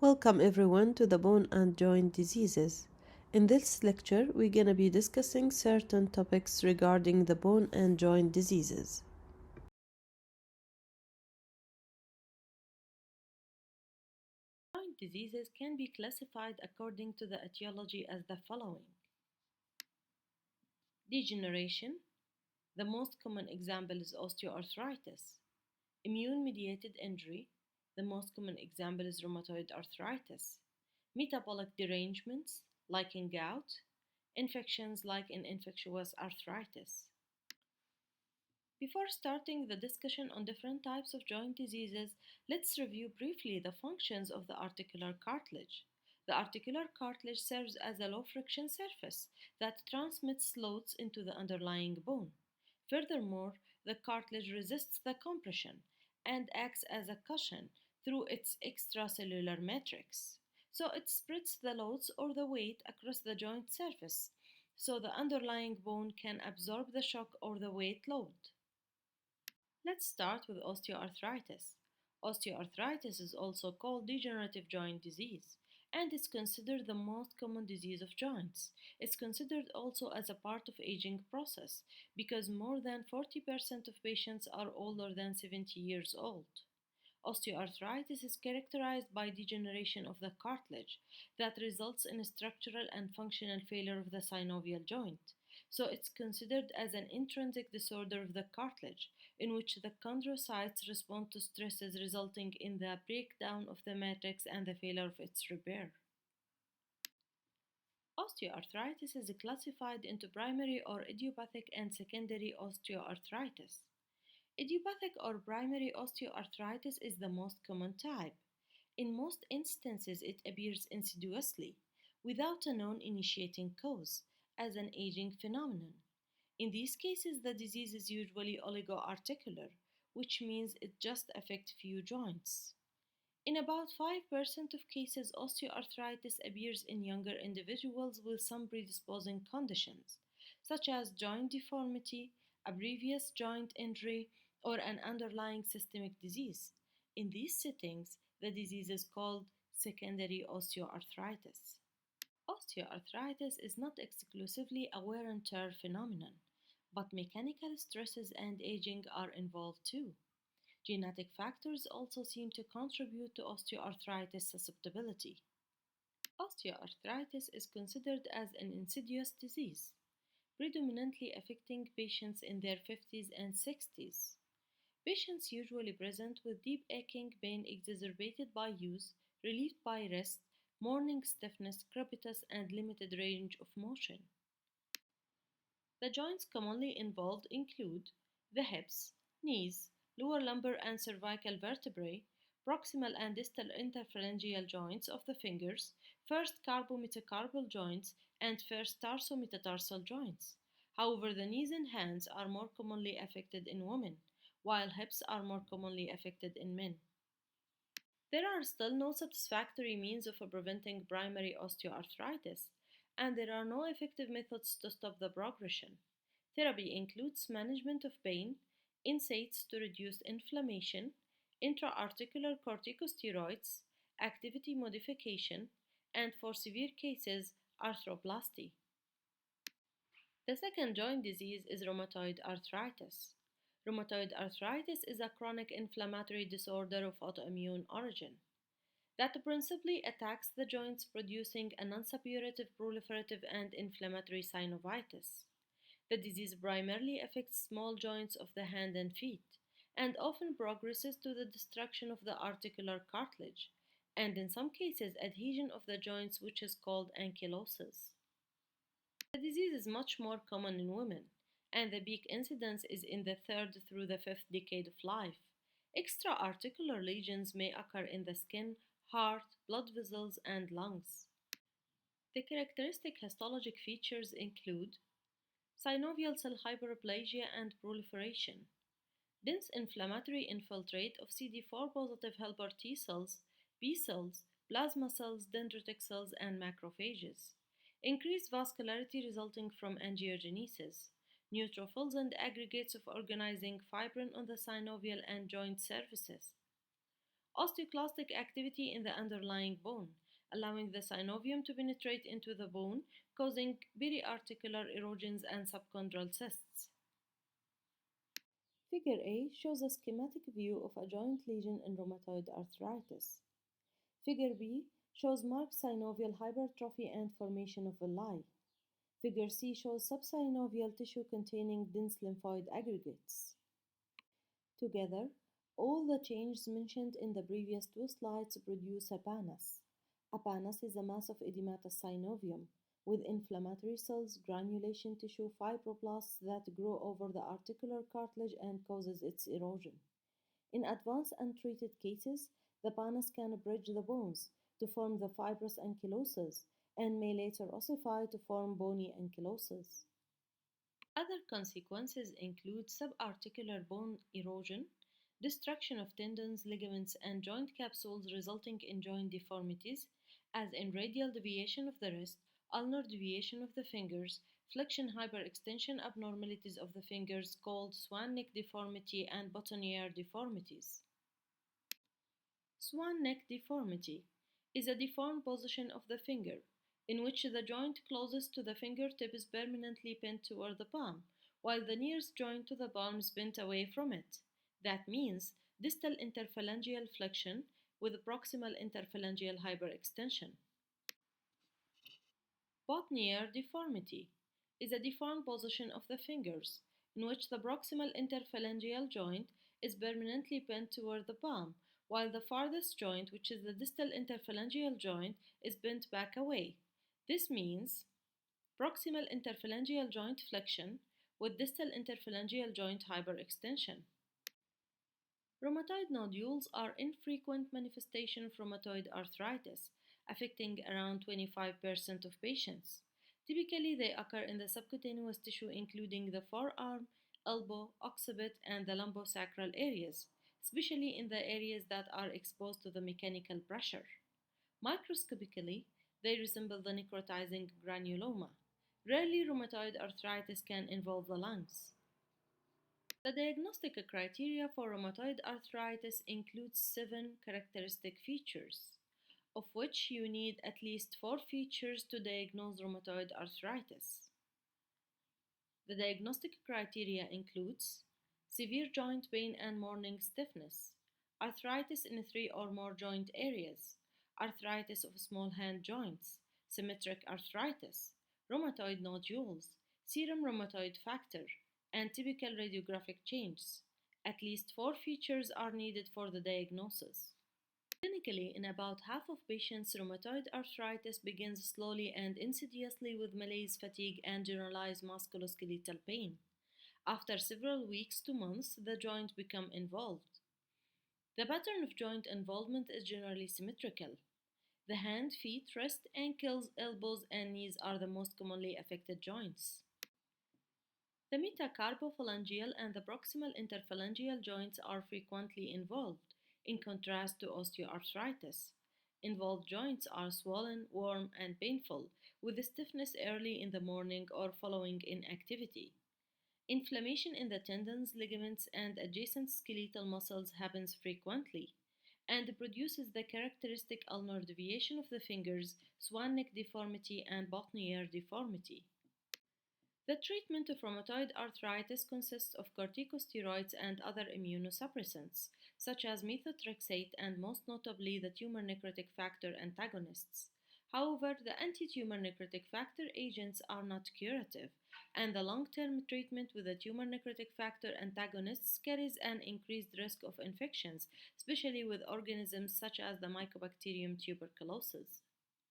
Welcome everyone to the bone and joint diseases. In this lecture, we're going to be discussing certain topics regarding the bone and joint diseases. Joint diseases can be classified according to the etiology as the following: degeneration. The most common example is osteoarthritis. Immune mediated injury. The most common example is rheumatoid arthritis. Metabolic derangements, like in gout. Infections, like in infectious arthritis. Before starting the discussion on different types of joint diseases, let's review briefly the functions of the articular cartilage. The articular cartilage serves as a low friction surface that transmits loads into the underlying bone. Furthermore, the cartilage resists the compression and acts as a cushion through its extracellular matrix. So it spreads the loads or the weight across the joint surface so the underlying bone can absorb the shock or the weight load. Let's start with osteoarthritis. Osteoarthritis is also called degenerative joint disease and is considered the most common disease of joints. It's considered also as a part of aging process because more than 40% of patients are older than 70 years old. Osteoarthritis is characterized by degeneration of the cartilage that results in a structural and functional failure of the synovial joint. So it's considered as an intrinsic disorder of the cartilage in which the chondrocytes respond to stresses resulting in the breakdown of the matrix and the failure of its repair. Osteoarthritis is classified into primary or idiopathic and secondary osteoarthritis. Idiopathic or primary osteoarthritis is the most common type. In most instances, it appears insidiously, without a known initiating cause, as an aging phenomenon. In these cases, the disease is usually oligoarticular, which means it just affects few joints. In about 5% of cases, osteoarthritis appears in younger individuals with some predisposing conditions, such as joint deformity, a previous joint injury, or an underlying systemic disease. In these settings, the disease is called secondary osteoarthritis. Osteoarthritis is not exclusively a wear and tear phenomenon, but mechanical stresses and aging are involved too. Genetic factors also seem to contribute to osteoarthritis susceptibility. Osteoarthritis is considered as an insidious disease, predominantly affecting patients in their 50s and 60s. Patients usually present with deep aching pain exacerbated by use, relieved by rest, morning stiffness, crepitus, and limited range of motion. The joints commonly involved include the hips, knees, lower lumbar and cervical vertebrae, proximal and distal interphalangeal joints of the fingers, first carpometacarpal joints, and first tarsometatarsal joints. However, the knees and hands are more commonly affected in women, while hips are more commonly affected in men. There are still no satisfactory means of preventing primary osteoarthritis, and there are no effective methods to stop the progression. Therapy includes management of pain, NSAIDs to reduce inflammation, intra-articular corticosteroids, activity modification, and for severe cases, arthroplasty. The second joint disease is rheumatoid arthritis. Rheumatoid arthritis is a chronic inflammatory disorder of autoimmune origin that principally attacks the joints, producing a non-suppurative, proliferative, and inflammatory synovitis. The disease primarily affects small joints of the hand and feet, and often progresses to the destruction of the articular cartilage, and in some cases, adhesion of the joints, which is called ankylosis. The disease is much more common in women, and the peak incidence is in the third through the fifth decade of life. Extra-articular lesions may occur in the skin, heart, blood vessels, and lungs. The characteristic histologic features include synovial cell hyperplasia and proliferation, dense inflammatory infiltrate of CD4 positive helper T cells, B cells, plasma cells, dendritic cells, and macrophages. Increased vascularity resulting from angiogenesis. Neutrophils and aggregates of organizing fibrin on the synovial and joint surfaces. osteoclastic activity in the underlying bone, allowing the synovium to penetrate into the bone, causing periarticular erosions and subchondral cysts. Figure A shows a schematic view of a joint lesion in rheumatoid arthritis. Figure B shows marked synovial hypertrophy and formation of villi. Figure C shows subsynovial tissue containing dense lymphoid aggregates. Together, all the changes mentioned in the previous two slides produce a pannus. A pannus is a mass of edematous synovium with inflammatory cells, granulation tissue, fibroblasts that grow over the articular cartilage and causes its erosion. In advanced untreated cases, the pannus can bridge the bones to form the fibrous ankyloses and may later ossify to form bony ankyloses. Other consequences include subarticular bone erosion, destruction of tendons, ligaments, and joint capsules resulting in joint deformities, as in radial deviation of the wrist, ulnar deviation of the fingers, flexion hyperextension abnormalities of the fingers called swan neck deformity, and boutonniere deformities. Swan neck deformity is a deformed position of the finger in which the joint closest to the fingertip is permanently bent toward the palm, while the nearest joint to the palm is bent away from it. That means distal interphalangeal flexion with proximal interphalangeal hyperextension. Boutonniere deformity is a deformed position of the fingers in which the proximal interphalangeal joint is permanently bent toward the palm, while the farthest joint, which is the distal interphalangeal joint, is bent back away. This means proximal interphalangeal joint flexion with distal interphalangeal joint hyperextension. Rheumatoid nodules are infrequent manifestation of rheumatoid arthritis, affecting around 25% of patients. Typically, they occur in the subcutaneous tissue including the forearm, elbow, occiput, and the lumbosacral areas, especially in the areas that are exposed to the mechanical pressure. Microscopically, they resemble the necrotizing granuloma. Rarely, rheumatoid arthritis can involve the lungs. The diagnostic criteria for rheumatoid arthritis includes 7 characteristic features, of which you need at least 4 features to diagnose rheumatoid arthritis. The diagnostic criteria includes severe joint pain and morning stiffness, arthritis in 3 or more joint areas, arthritis of small hand joints, symmetric arthritis, rheumatoid nodules, serum rheumatoid factor, and typical radiographic changes. At least 4 features are needed for the diagnosis. Clinically, in about half of patients, rheumatoid arthritis begins slowly and insidiously with malaise, fatigue, and generalized musculoskeletal pain. After several weeks to months, the joint becomes involved. The pattern of joint involvement is generally symmetrical. The hand, feet, wrist, ankles, elbows, and knees are the most commonly affected joints. The metacarpophalangeal and the proximal interphalangeal joints are frequently involved, in contrast to osteoarthritis. Involved joints are swollen, warm, and painful, with stiffness early in the morning or following inactivity. Inflammation in the tendons, ligaments, and adjacent skeletal muscles happens frequently and produces the characteristic ulnar deviation of the fingers, swan neck deformity, and boutonniere deformity. The treatment of rheumatoid arthritis consists of corticosteroids and other immunosuppressants, such as methotrexate and most notably the tumor necrotic factor antagonists. However, the anti-tumor necrotic factor agents are not curative, and the long-term treatment with the tumor necrotic factor antagonists carries an increased risk of infections, especially with organisms such as the Mycobacterium tuberculosis.